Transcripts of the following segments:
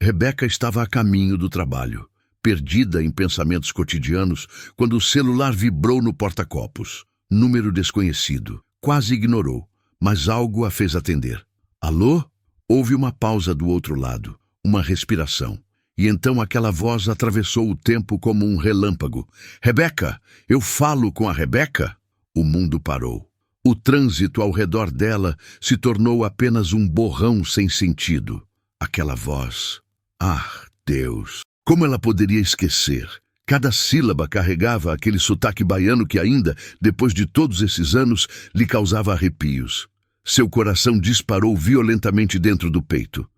Rebeca estava a caminho do trabalho, perdida em pensamentos cotidianos, quando o celular vibrou no porta-copos. Número desconhecido. Quase ignorou, mas algo a fez atender. Alô? Houve uma pausa do outro lado, uma respiração. E então aquela voz atravessou o tempo como um relâmpago. Rebeca, eu falo com a Rebeca? O mundo parou. O trânsito ao redor dela se tornou apenas um borrão sem sentido. Aquela voz. Ah, Deus! Como ela poderia esquecer? Cada sílaba carregava aquele sotaque baiano que ainda, depois de todos esses anos, lhe causava arrepios. Seu coração disparou violentamente dentro do peito.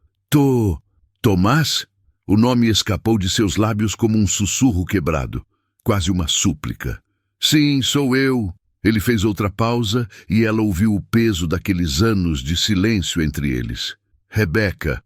Tomás? O nome escapou de seus lábios como um sussurro quebrado, quase uma súplica. Sim, sou eu. Ele fez outra pausa e ela ouviu o peso daqueles anos de silêncio entre eles. Rebeca,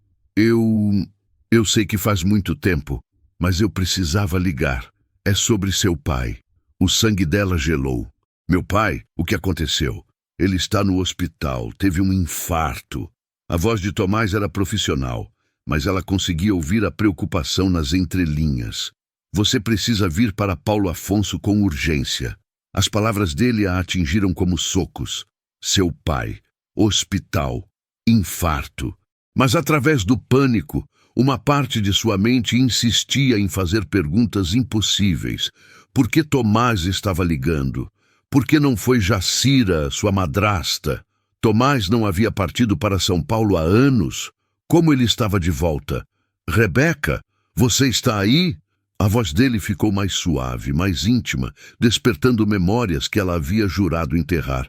eu sei que faz muito tempo, mas eu precisava ligar. É sobre seu pai. O sangue dela gelou. Meu pai? O que aconteceu? Ele está no hospital, teve um infarto. A voz de Tomás era profissional, mas ela conseguia ouvir a preocupação nas entrelinhas. Você precisa vir para Paulo Afonso com urgência. As palavras dele a atingiram como socos. Seu pai, hospital, infarto. Mas através do pânico, uma parte de sua mente insistia em fazer perguntas impossíveis. Por que Tomás estava ligando? Por que não foi Jacira, sua madrasta? Tomás não havia partido para São Paulo há anos. Como ele estava de volta? Rebeca, você está aí? A voz dele ficou mais suave, mais íntima, despertando memórias que ela havia jurado enterrar.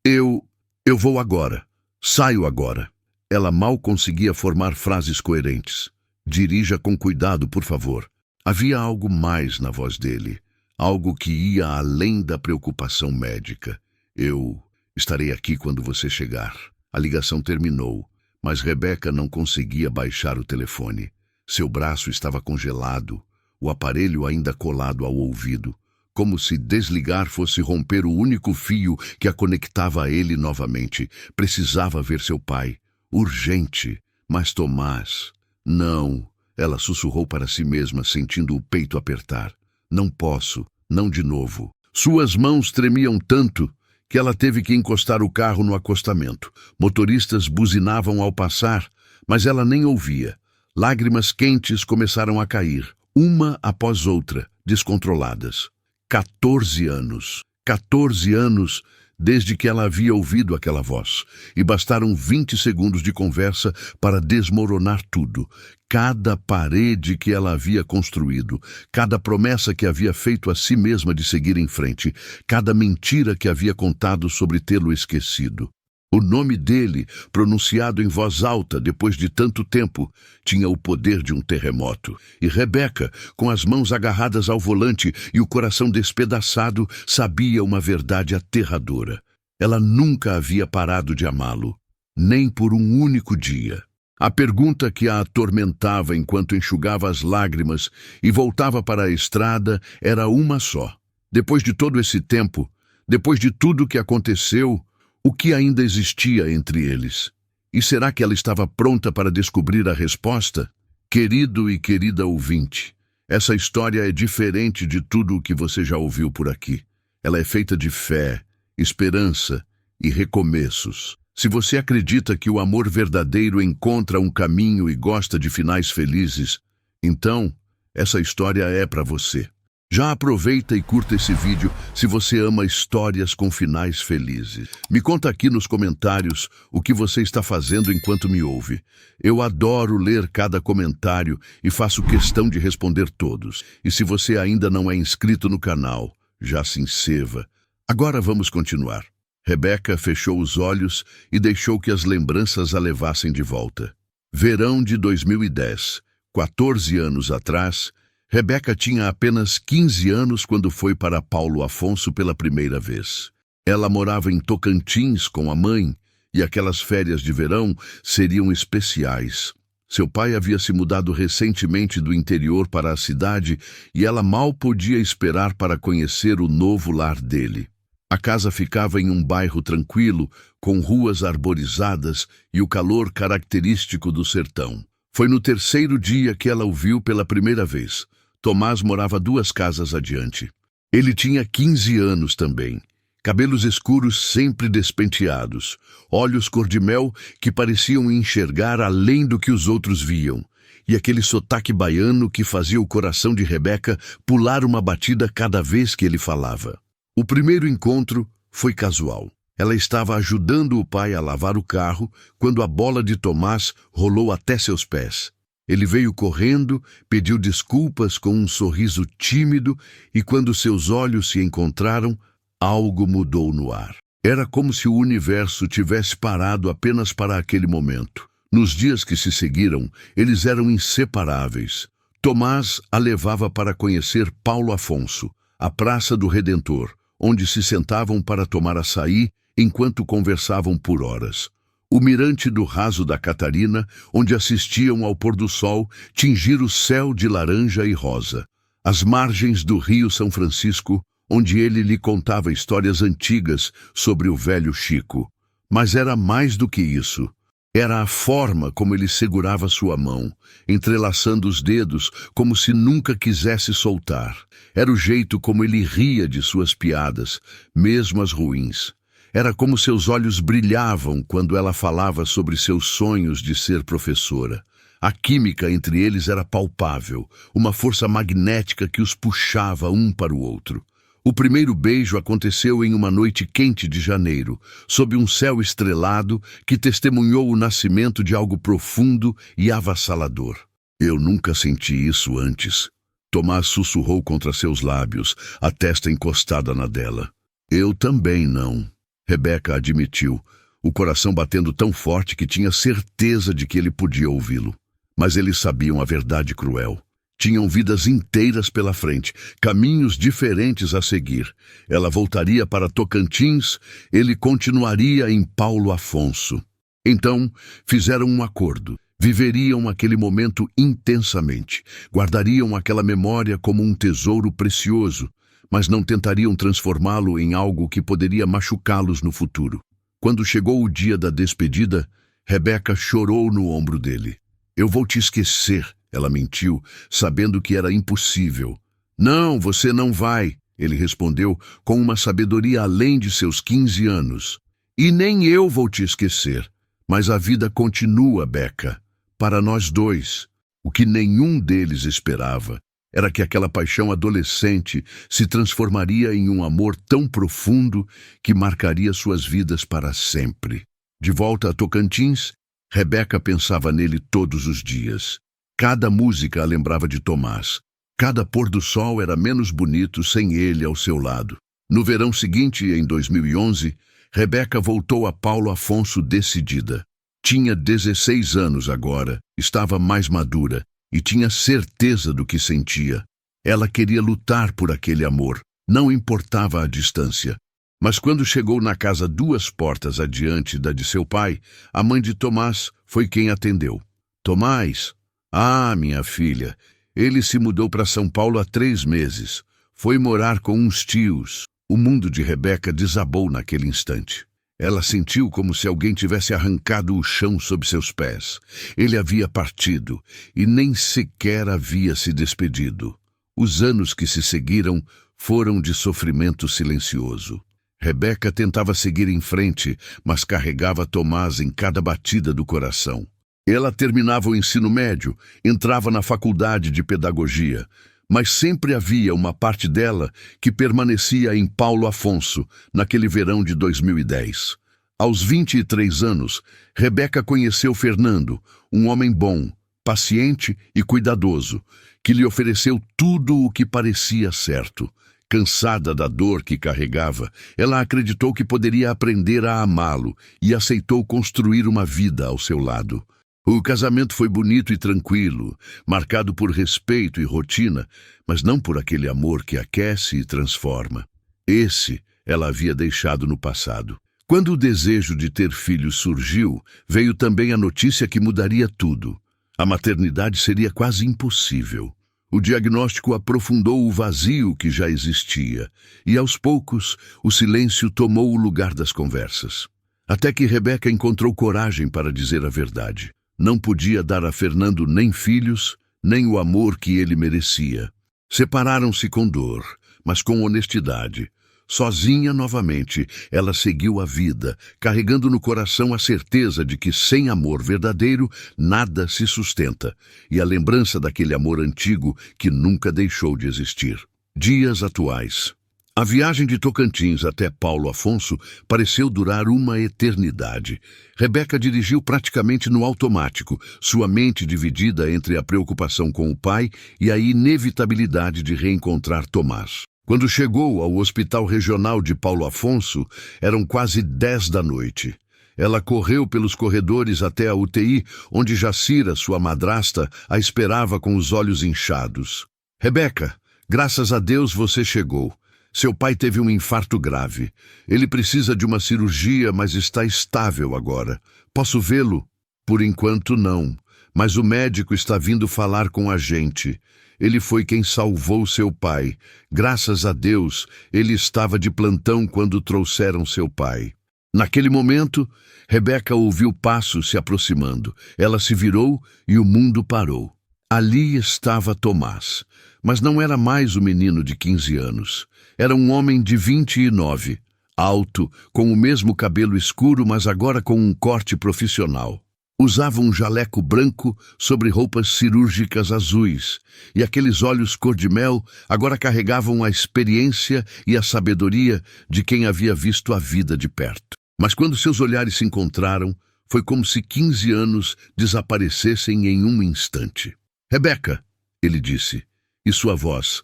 Eu vou agora. Saio agora. Ela mal conseguia formar frases coerentes. Dirija com cuidado, por favor. Havia algo mais na voz dele. Algo que ia além da preocupação médica. Eu estarei aqui quando você chegar. A ligação terminou, mas Rebeca não conseguia baixar o telefone. Seu braço estava congelado, o aparelho ainda colado ao ouvido, como se desligar fosse romper o único fio que a conectava a ele novamente. Precisava ver seu pai. Urgente. Mas Tomás... Não, ela sussurrou para si mesma, sentindo o peito apertar. Não posso, não de novo. Suas mãos tremiam tanto que ela teve que encostar o carro no acostamento. Motoristas buzinavam ao passar, mas ela nem ouvia. Lágrimas quentes começaram a cair, uma após outra, descontroladas. 14 anos. 14 anos desde que ela havia ouvido aquela voz, e bastaram 20 segundos de conversa para desmoronar tudo. Cada parede que ela havia construído, cada promessa que havia feito a si mesma de seguir em frente, cada mentira que havia contado sobre tê-lo esquecido. O nome dele, pronunciado em voz alta depois de tanto tempo, tinha o poder de um terremoto. E Rebeca, com as mãos agarradas ao volante e o coração despedaçado, sabia uma verdade aterradora. Ela nunca havia parado de amá-lo, nem por um único dia. A pergunta que a atormentava enquanto enxugava as lágrimas e voltava para a estrada era uma só. Depois de todo esse tempo, depois de tudo o que aconteceu, o que ainda existia entre eles? E será que ela estava pronta para descobrir a resposta? Querido e querida ouvinte, essa história é diferente de tudo o que você já ouviu por aqui. Ela é feita de fé, esperança e recomeços. Se você acredita que o amor verdadeiro encontra um caminho e gosta de finais felizes, então essa história é para você. Já aproveita e curta esse vídeo se você ama histórias com finais felizes. Me conta aqui nos comentários o que você está fazendo enquanto me ouve. Eu adoro ler cada comentário e faço questão de responder todos. E se você ainda não é inscrito no canal, já se inscreva. Agora vamos continuar. Rebeca fechou os olhos e deixou que as lembranças a levassem de volta. Verão de 2010, 14 anos atrás, Rebeca tinha apenas 15 anos quando foi para Paulo Afonso pela primeira vez. Ela morava em Tocantins com a mãe e aquelas férias de verão seriam especiais. Seu pai havia se mudado recentemente do interior para a cidade e ela mal podia esperar para conhecer o novo lar dele. A casa ficava em um bairro tranquilo, com ruas arborizadas e o calor característico do sertão. Foi no terceiro dia que ela o viu pela primeira vez. Tomás morava 2 casas adiante. Ele tinha 15 anos também. Cabelos escuros sempre despenteados, olhos cor-de-mel que pareciam enxergar além do que os outros viam, e aquele sotaque baiano que fazia o coração de Rebeca pular uma batida cada vez que ele falava. O primeiro encontro foi casual. Ela estava ajudando o pai a lavar o carro quando a bola de Tomás rolou até seus pés. Ele veio correndo, pediu desculpas com um sorriso tímido e quando seus olhos se encontraram, algo mudou no ar. Era como se o universo tivesse parado apenas para aquele momento. Nos dias que se seguiram, eles eram inseparáveis. Tomás a levava para conhecer Paulo Afonso, a Praça do Redentor, onde se sentavam para tomar açaí enquanto conversavam por horas. O mirante do Raso da Catarina, onde assistiam ao pôr do sol tingir o céu de laranja e rosa. As margens do Rio São Francisco, onde ele lhe contava histórias antigas sobre o velho Chico. Mas era mais do que isso. Era a forma como ele segurava sua mão, entrelaçando os dedos como se nunca quisesse soltar. Era o jeito como ele ria de suas piadas, mesmo as ruins. Era como seus olhos brilhavam quando ela falava sobre seus sonhos de ser professora. A química entre eles era palpável, uma força magnética que os puxava um para o outro. O primeiro beijo aconteceu em uma noite quente de janeiro, sob um céu estrelado que testemunhou o nascimento de algo profundo e avassalador. Eu nunca senti isso antes. Tomás sussurrou contra seus lábios, a testa encostada na dela. Eu também não. Rebeca admitiu, o coração batendo tão forte que tinha certeza de que ele podia ouvi-lo. Mas eles sabiam a verdade cruel. Tinham vidas inteiras pela frente, caminhos diferentes a seguir. Ela voltaria para Tocantins, ele continuaria em Paulo Afonso. Então, fizeram um acordo. Viveriam aquele momento intensamente. Guardariam aquela memória como um tesouro precioso, mas não tentariam transformá-lo em algo que poderia machucá-los no futuro. Quando chegou o dia da despedida, Rebeca chorou no ombro dele. Eu vou te esquecer, ela mentiu, sabendo que era impossível. Não, você não vai, ele respondeu com uma sabedoria além de seus 15 anos. E nem eu vou te esquecer, mas a vida continua, Beca, para nós dois. O que nenhum deles esperava era que aquela paixão adolescente se transformaria em um amor tão profundo que marcaria suas vidas para sempre. De volta a Tocantins, Rebeca pensava nele todos os dias. Cada música a lembrava de Tomás. Cada pôr do sol era menos bonito sem ele ao seu lado. No verão seguinte, em 2011, Rebeca voltou a Paulo Afonso decidida. Tinha 16 anos agora, estava mais madura, e tinha certeza do que sentia. Ela queria lutar por aquele amor, não importava a distância. Mas quando chegou na casa 2 portas adiante da de seu pai, a mãe de Tomás foi quem atendeu. Tomás? Ah, minha filha, ele se mudou para São Paulo há 3 meses. Foi morar com uns tios. O mundo de Rebeca desabou naquele instante. Ela sentiu como se alguém tivesse arrancado o chão sob seus pés. Ele havia partido e nem sequer havia se despedido. Os anos que se seguiram foram de sofrimento silencioso. Rebeca tentava seguir em frente, mas carregava Tomás em cada batida do coração. Ela terminava o ensino médio, entrava na faculdade de pedagogia, mas sempre havia uma parte dela que permanecia em Paulo Afonso, naquele verão de 2010. Aos 23 anos, Rebeca conheceu Fernando, um homem bom, paciente e cuidadoso, que lhe ofereceu tudo o que parecia certo. Cansada da dor que carregava, ela acreditou que poderia aprender a amá-lo e aceitou construir uma vida ao seu lado. O casamento foi bonito e tranquilo, marcado por respeito e rotina, mas não por aquele amor que aquece e transforma. Esse ela havia deixado no passado. Quando o desejo de ter filhos surgiu, veio também a notícia que mudaria tudo. A maternidade seria quase impossível. O diagnóstico aprofundou o vazio que já existia, e aos poucos o silêncio tomou o lugar das conversas. Até que Rebeca encontrou coragem para dizer a verdade. Não podia dar a Fernando nem filhos, nem o amor que ele merecia. Separaram-se com dor, mas com honestidade. Sozinha novamente, ela seguiu a vida, carregando no coração a certeza de que sem amor verdadeiro nada se sustenta, e a lembrança daquele amor antigo que nunca deixou de existir. Dias atuais. A viagem de Tocantins até Paulo Afonso pareceu durar uma eternidade. Rebeca dirigiu praticamente no automático, sua mente dividida entre a preocupação com o pai e a inevitabilidade de reencontrar Tomás. Quando chegou ao Hospital Regional de Paulo Afonso, eram quase 10 da noite. Ela correu pelos corredores até a UTI, onde Jacira, sua madrasta, a esperava com os olhos inchados. Rebeca, graças a Deus você chegou. Seu pai teve um infarto grave. Ele precisa de uma cirurgia, mas está estável agora. Posso vê-lo? Por enquanto, não. Mas o médico está vindo falar com a gente. Ele foi quem salvou seu pai. Graças a Deus, ele estava de plantão quando trouxeram seu pai. Naquele momento, Rebeca ouviu passos se aproximando. Ela se virou e o mundo parou. Ali estava Tomás. Mas não era mais o menino de 15 anos. Era um homem de 29, alto, com o mesmo cabelo escuro, mas agora com um corte profissional. Usava um jaleco branco sobre roupas cirúrgicas azuis, e aqueles olhos cor-de-mel agora carregavam a experiência e a sabedoria de quem havia visto a vida de perto. Mas quando seus olhares se encontraram, foi como se 15 anos desaparecessem em um instante. Rebeca, ele disse, e sua voz,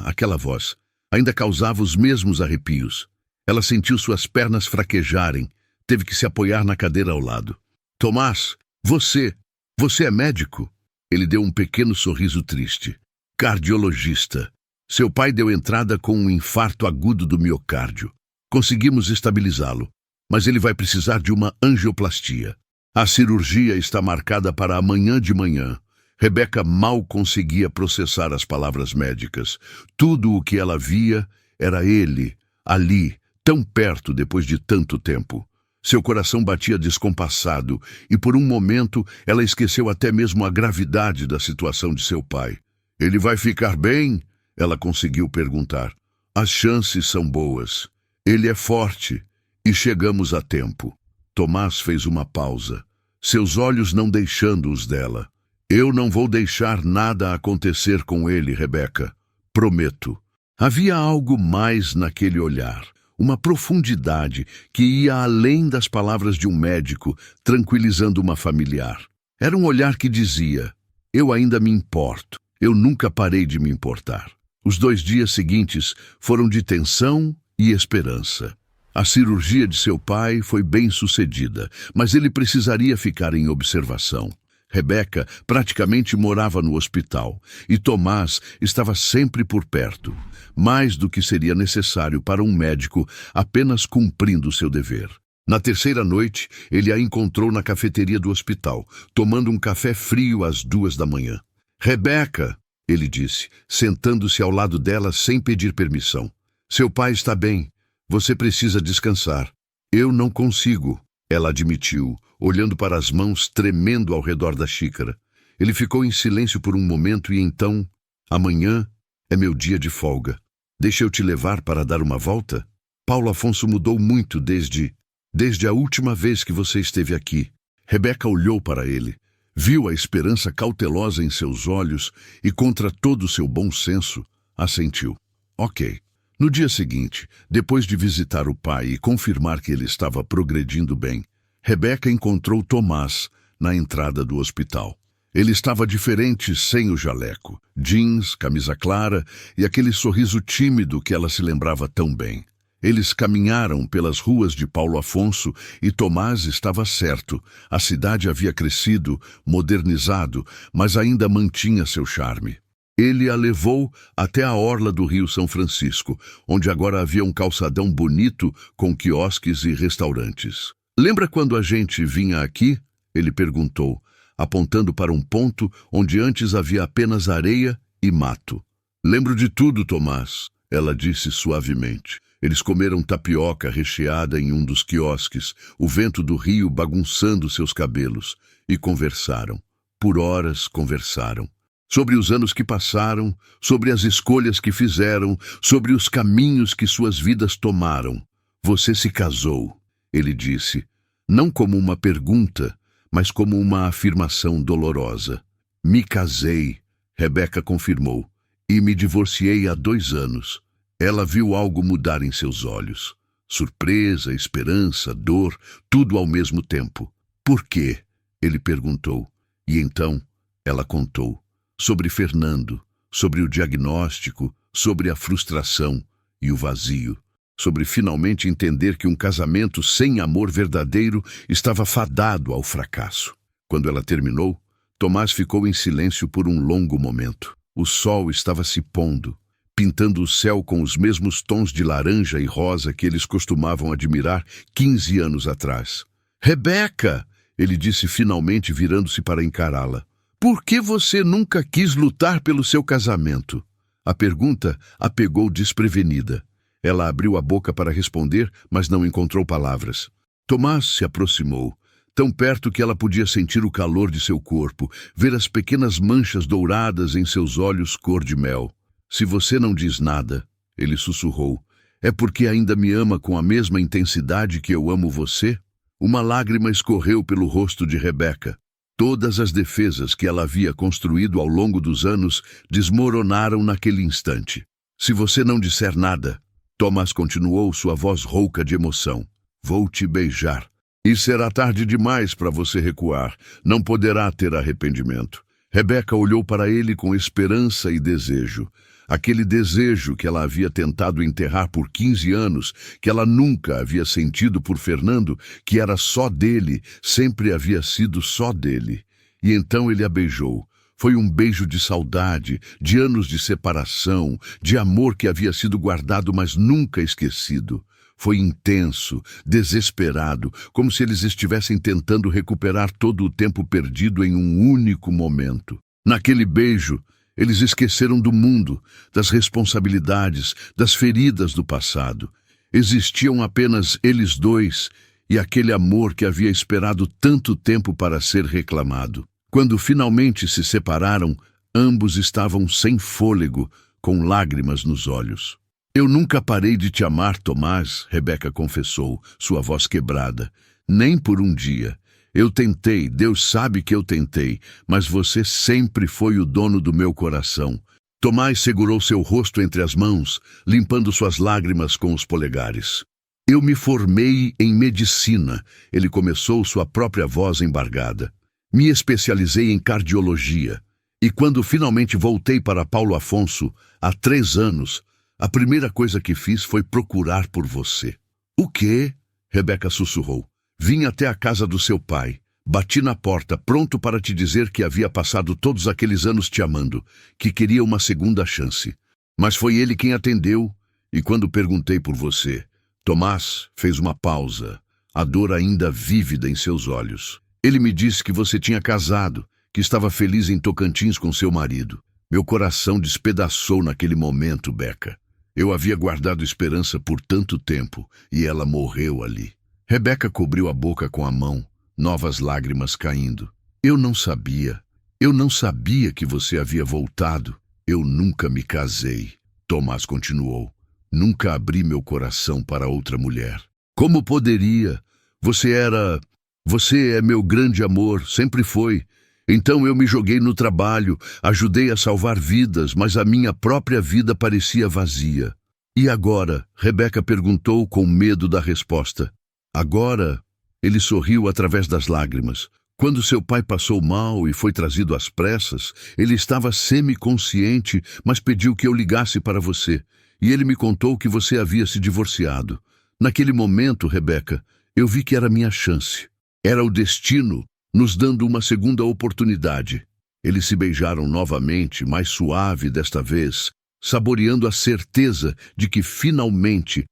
aquela voz, ainda causava os mesmos arrepios. Ela sentiu suas pernas fraquejarem, teve que se apoiar na cadeira ao lado. Tomás, você é médico? Ele deu um pequeno sorriso triste. Cardiologista. Seu pai deu entrada com um infarto agudo do miocárdio. Conseguimos estabilizá-lo, mas ele vai precisar de uma angioplastia. A cirurgia está marcada para amanhã de manhã. Rebeca mal conseguia processar as palavras médicas. Tudo o que ela via era ele, ali, tão perto depois de tanto tempo. Seu coração batia descompassado e por um momento ela esqueceu até mesmo a gravidade da situação de seu pai. Ele vai ficar bem? Ela conseguiu perguntar. As chances são boas. Ele é forte e chegamos a tempo. Tomás fez uma pausa, seus olhos não deixando os dela. Eu não vou deixar nada acontecer com ele, Rebeca. Prometo. Havia algo mais naquele olhar, uma profundidade que ia além das palavras de um médico tranquilizando uma familiar. Era um olhar que dizia, eu ainda me importo, eu nunca parei de me importar. Os 2 dias seguintes foram de tensão e esperança. A cirurgia de seu pai foi bem sucedida, mas ele precisaria ficar em observação. Rebeca praticamente morava no hospital e Tomás estava sempre por perto, mais do que seria necessário para um médico apenas cumprindo seu dever. Na 3ª noite, ele a encontrou na cafeteria do hospital, tomando um café frio às 2 da manhã. Rebeca, ele disse, sentando-se ao lado dela sem pedir permissão. Seu pai está bem, você precisa descansar. Eu não consigo, ela admitiu, olhando para as mãos tremendo ao redor da xícara. Ele ficou em silêncio por um momento e então, amanhã é meu dia de folga. Deixa eu te levar para dar uma volta? Paulo Afonso mudou muito desde a última vez que você esteve aqui. Rebeca olhou para ele, viu a esperança cautelosa em seus olhos e, contra todo o seu bom senso, assentiu. Ok. No dia seguinte, depois de visitar o pai e confirmar que ele estava progredindo bem, Rebeca encontrou Tomás na entrada do hospital. Ele estava diferente sem o jaleco, jeans, camisa clara e aquele sorriso tímido que ela se lembrava tão bem. Eles caminharam pelas ruas de Paulo Afonso e Tomás estava certo. A cidade havia crescido, modernizado, mas ainda mantinha seu charme. Ele a levou até a orla do Rio São Francisco, onde agora havia um calçadão bonito com quiosques e restaurantes. Lembra quando a gente vinha aqui? Ele perguntou, apontando para um ponto onde antes havia apenas areia e mato. Lembro de tudo, Tomás, ela disse suavemente. Eles comeram tapioca recheada em um dos quiosques, o vento do rio bagunçando seus cabelos, e conversaram. Por horas conversaram. Sobre os anos que passaram, sobre as escolhas que fizeram, sobre os caminhos que suas vidas tomaram. Você se casou, ele disse, não como uma pergunta, mas como uma afirmação dolorosa. Me casei, Rebeca confirmou, e me divorciei há 2 anos. Ela viu algo mudar em seus olhos. Surpresa, esperança, dor, tudo ao mesmo tempo. Por quê? Ele perguntou. E então ela contou. Sobre Fernando, sobre o diagnóstico, sobre a frustração e o vazio. Sobre finalmente entender que um casamento sem amor verdadeiro estava fadado ao fracasso. Quando ela terminou, Tomás ficou em silêncio por um longo momento. O sol estava se pondo, pintando o céu com os mesmos tons de laranja e rosa que eles costumavam admirar 15 anos atrás. Rebeca! Ele disse finalmente, virando-se para encará-la. Por que você nunca quis lutar pelo seu casamento? A pergunta a pegou desprevenida. Ela abriu a boca para responder, mas não encontrou palavras. Tomás se aproximou, tão perto que ela podia sentir o calor de seu corpo, ver as pequenas manchas douradas em seus olhos cor de mel. Se você não diz nada, ele sussurrou, é porque ainda me ama com a mesma intensidade que eu amo você? Uma lágrima escorreu pelo rosto de Rebeca. Todas as defesas que ela havia construído ao longo dos anos desmoronaram naquele instante. Se você não disser nada, Tomás continuou, sua voz rouca de emoção. Vou te beijar. E será tarde demais para você recuar. Não poderá ter arrependimento. Rebeca olhou para ele com esperança e desejo. Aquele desejo que ela havia tentado enterrar por 15 anos, que ela nunca havia sentido por Fernando, que era só dele, sempre havia sido só dele. E então ele a beijou. Foi um beijo de saudade, de anos de separação, de amor que havia sido guardado, mas nunca esquecido. Foi intenso, desesperado, como se eles estivessem tentando recuperar todo o tempo perdido em um único momento. Naquele beijo, eles esqueceram do mundo, das responsabilidades, das feridas do passado. Existiam apenas eles dois e aquele amor que havia esperado tanto tempo para ser reclamado. Quando finalmente se separaram, ambos estavam sem fôlego, com lágrimas nos olhos. Eu nunca parei de te amar, Tomás, Rebeca confessou, sua voz quebrada. Nem por um dia. Eu tentei, Deus sabe que eu tentei, mas você sempre foi o dono do meu coração. Tomás segurou seu rosto entre as mãos, limpando suas lágrimas com os polegares. Eu me formei em medicina, ele começou, sua própria voz embargada. Me especializei em cardiologia. E quando finalmente voltei para Paulo Afonso, há 3 anos, a primeira coisa que fiz foi procurar por você. O quê? Rebeca sussurrou. Vim até a casa do seu pai. Bati na porta, pronto para te dizer que havia passado todos aqueles anos te amando, que queria uma segunda chance. Mas foi ele quem atendeu, e quando perguntei por você, Tomás fez uma pausa, a dor ainda vívida em seus olhos. Ele me disse que você tinha casado, que estava feliz em Tocantins com seu marido. Meu coração despedaçou naquele momento, Beca. Eu havia guardado esperança por tanto tempo, e ela morreu ali. Rebeca cobriu a boca com a mão, novas lágrimas caindo. Eu não sabia que você havia voltado. Eu nunca me casei, Tomás continuou. Nunca abri meu coração para outra mulher. Como poderia? Você é meu grande amor, sempre foi. Então eu me joguei no trabalho, ajudei a salvar vidas, mas a minha própria vida parecia vazia. E agora? Rebeca perguntou com medo da resposta. Agora, ele sorriu através das lágrimas. Quando seu pai passou mal e foi trazido às pressas, ele estava semiconsciente, mas pediu que eu ligasse para você. E ele me contou que você havia se divorciado. Naquele momento, Rebeca, eu vi que era minha chance. Era o destino nos dando uma segunda oportunidade. Eles se beijaram novamente, mais suave desta vez, saboreando a certeza de que finalmente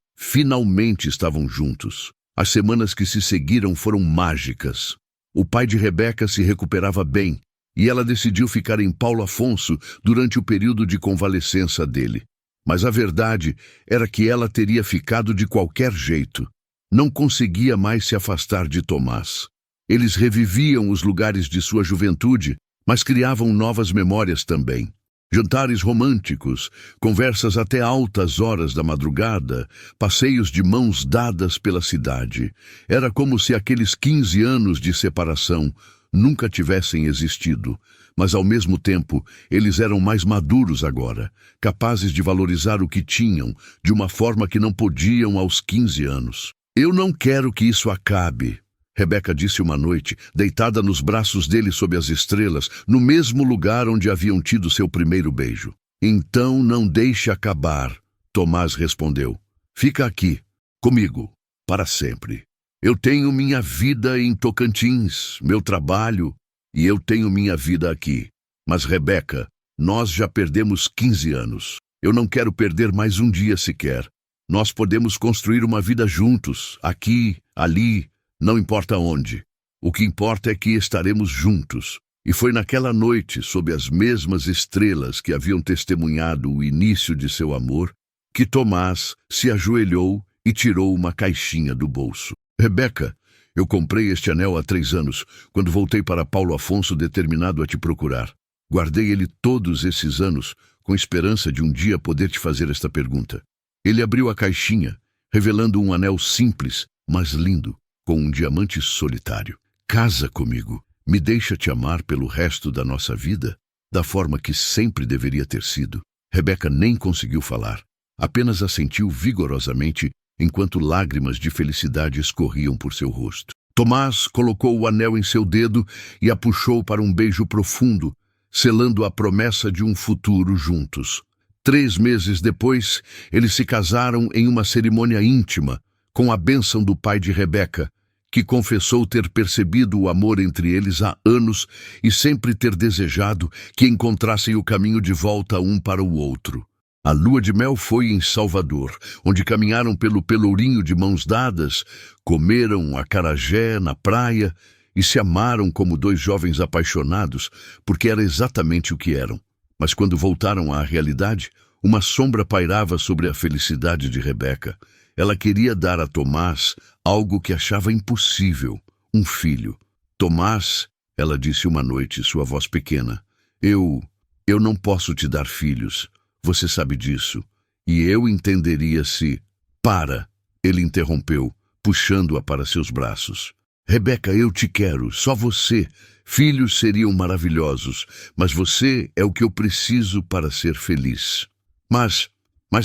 estavam juntos. As semanas que se seguiram foram mágicas. O pai de Rebeca se recuperava bem, e ela decidiu ficar em Paulo Afonso durante o período de convalescença dele. Mas a verdade era que ela teria ficado de qualquer jeito. Não conseguia mais se afastar de Tomás. Eles reviviam os lugares de sua juventude, mas criavam novas memórias também. Jantares românticos, conversas até altas horas da madrugada, passeios de mãos dadas pela cidade. Era como se aqueles 15 anos de separação nunca tivessem existido. Mas, ao mesmo tempo, eles eram mais maduros agora, capazes de valorizar o que tinham, de uma forma que não podiam aos 15 anos. Eu não quero que isso acabe, Rebeca disse uma noite, deitada nos braços dele sob as estrelas, no mesmo lugar onde haviam tido seu primeiro beijo. Então não deixe acabar, Tomás respondeu. Fica aqui, comigo, para sempre. Eu tenho minha vida em Tocantins, meu trabalho, e eu tenho minha vida aqui. Mas, Rebeca, nós já perdemos 15 anos. Eu não quero perder mais um dia sequer. Nós podemos construir uma vida juntos, aqui, ali, não importa onde. O que importa é que estaremos juntos. E foi naquela noite, sob as mesmas estrelas que haviam testemunhado o início de seu amor, que Tomás se ajoelhou e tirou uma caixinha do bolso. Rebeca, eu comprei este anel há 3 anos, quando voltei para Paulo Afonso determinado a te procurar. Guardei ele todos esses anos, com esperança de um dia poder te fazer esta pergunta. Ele abriu a caixinha, revelando um anel simples, mas lindo, com um diamante solitário. Casa comigo. Me deixa te amar pelo resto da nossa vida, da forma que sempre deveria ter sido. Rebeca nem conseguiu falar. Apenas assentiu vigorosamente, enquanto lágrimas de felicidade escorriam por seu rosto. Tomás colocou o anel em seu dedo e a puxou para um beijo profundo, selando a promessa de um futuro juntos. 3 meses depois, eles se casaram em uma cerimônia íntima, com a bênção do pai de Rebeca, que confessou ter percebido o amor entre eles há anos e sempre ter desejado que encontrassem o caminho de volta um para o outro. A lua de mel foi em Salvador, onde caminharam pelo Pelourinho de mãos dadas, comeram acarajé na praia e se amaram como 2 jovens apaixonados, porque era exatamente o que eram. Mas quando voltaram à realidade, uma sombra pairava sobre a felicidade de Rebeca. Ela queria dar a Tomás algo que achava impossível, um filho. Tomás, ela disse uma noite, sua voz pequena, eu não posso te dar filhos, você sabe disso. E eu entenderia se... Para, ele interrompeu, puxando-a para seus braços. Rebeca, eu te quero, só você. Filhos seriam maravilhosos, mas você é o que eu preciso para ser feliz. Mas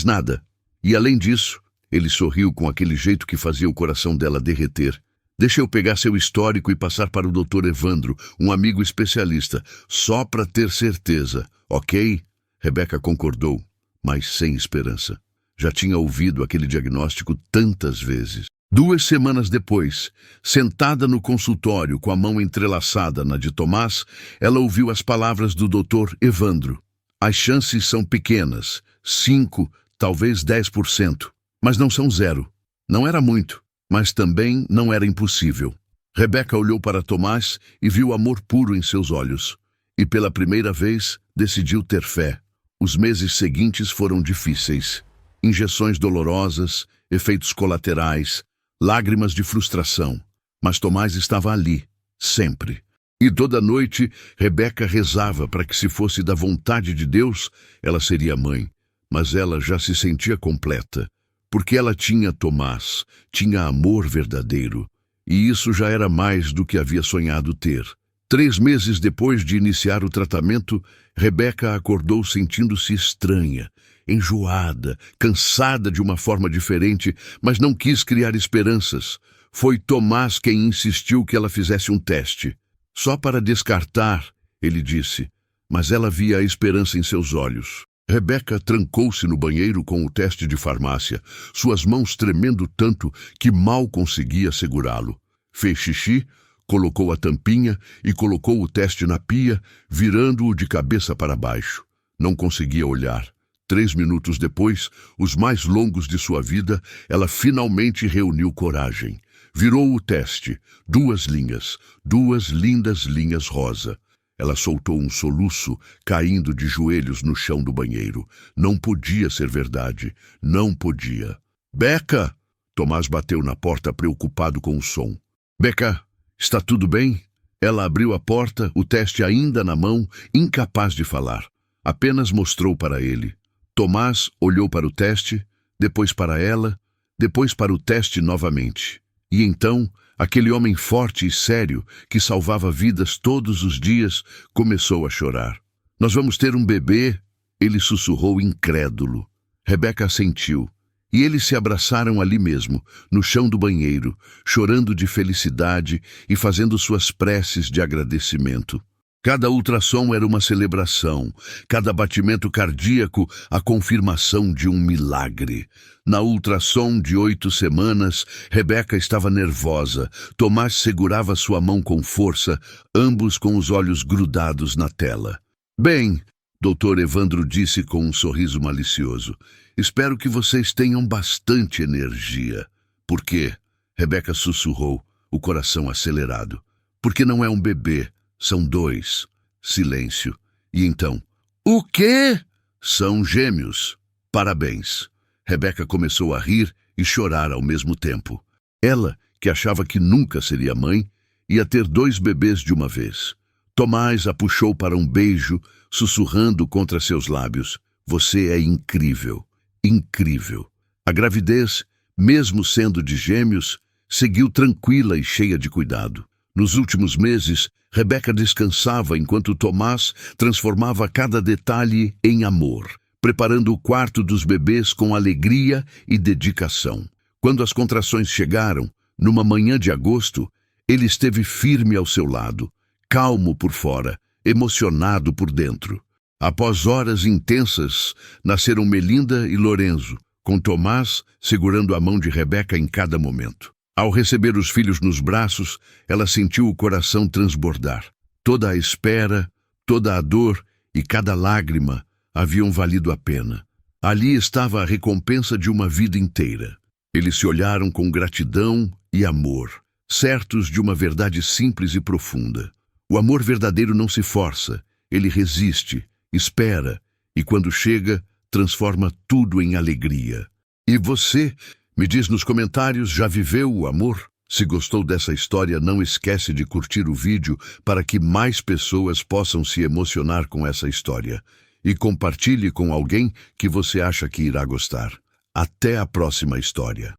nada. E além disso, ele sorriu com aquele jeito que fazia o coração dela derreter. Deixa eu pegar seu histórico e passar para o Dr. Evandro, um amigo especialista, só para ter certeza, ok? Rebeca concordou, mas sem esperança. Já tinha ouvido aquele diagnóstico tantas vezes. 2 semanas depois, sentada no consultório com a mão entrelaçada na de Tomás, ela ouviu as palavras do Dr. Evandro. As chances são pequenas, 5, talvez 10%, mas não são 0. Não era muito, mas também não era impossível. Rebeca olhou para Tomás e viu amor puro em seus olhos. E pela primeira vez, decidiu ter fé. Os meses seguintes foram difíceis. Injeções dolorosas, efeitos colaterais, lágrimas de frustração. Mas Tomás estava ali, sempre. E toda noite, Rebeca rezava para que, se fosse da vontade de Deus, ela seria mãe. Mas ela já se sentia completa, porque ela tinha Tomás, tinha amor verdadeiro. E isso já era mais do que havia sonhado ter. 3 meses depois de iniciar o tratamento, Rebeca acordou sentindo-se estranha, enjoada, cansada de uma forma diferente, mas não quis criar esperanças. Foi Tomás quem insistiu que ela fizesse um teste. Só para descartar, ele disse, mas ela via a esperança em seus olhos. Rebeca trancou-se no banheiro com o teste de farmácia, suas mãos tremendo tanto que mal conseguia segurá-lo. Fez xixi, colocou a tampinha e colocou o teste na pia, virando-o de cabeça para baixo. Não conseguia olhar. 3 minutos depois, os mais longos de sua vida, ela finalmente reuniu coragem. Virou o teste. 2 linhas, 2 lindas linhas rosa. Ela soltou um soluço, caindo de joelhos no chão do banheiro. Não podia ser verdade. Não podia. Becca! Tomás bateu na porta, preocupado com o som. Becca, está tudo bem? Ela abriu a porta, o teste ainda na mão, incapaz de falar. Apenas mostrou para ele. Tomás olhou para o teste, depois para ela, depois para o teste novamente. E então, aquele homem forte e sério, que salvava vidas todos os dias, começou a chorar. Nós vamos ter um bebê, ele sussurrou incrédulo. Rebeca assentiu. E eles se abraçaram ali mesmo, no chão do banheiro, chorando de felicidade e fazendo suas preces de agradecimento. Cada ultrassom era uma celebração, cada batimento cardíaco a confirmação de um milagre. Na ultrassom de 8 semanas, Rebeca estava nervosa. Tomás segurava sua mão com força, ambos com os olhos grudados na tela. Bem, Dr. Evandro disse com um sorriso malicioso, espero que vocês tenham bastante energia. Por quê? Rebeca sussurrou, o coração acelerado. Porque não é um bebê. São 2. Silêncio. E então, o quê? São gêmeos. Parabéns. Rebeca começou a rir e chorar ao mesmo tempo. Ela, que achava que nunca seria mãe, ia ter 2 bebês de uma vez. Tomás a puxou para um beijo, sussurrando contra seus lábios. Você é incrível. Incrível. A gravidez, mesmo sendo de gêmeos, seguiu tranquila e cheia de cuidado. Nos últimos meses, Rebeca descansava enquanto Tomás transformava cada detalhe em amor, preparando o quarto dos bebês com alegria e dedicação. Quando as contrações chegaram, numa manhã de agosto, ele esteve firme ao seu lado, calmo por fora, emocionado por dentro. Após horas intensas, nasceram Melinda e Lorenzo, com Tomás segurando a mão de Rebeca em cada momento. Ao receber os filhos nos braços, ela sentiu o coração transbordar. Toda a espera, toda a dor e cada lágrima haviam valido a pena. Ali estava a recompensa de uma vida inteira. Eles se olharam com gratidão e amor, certos de uma verdade simples e profunda. O amor verdadeiro não se força, ele resiste, espera e, quando chega, transforma tudo em alegria. E você, me diz nos comentários, já viveu o amor? Se gostou dessa história, não esquece de curtir o vídeo para que mais pessoas possam se emocionar com essa história. E compartilhe com alguém que você acha que irá gostar. Até a próxima história.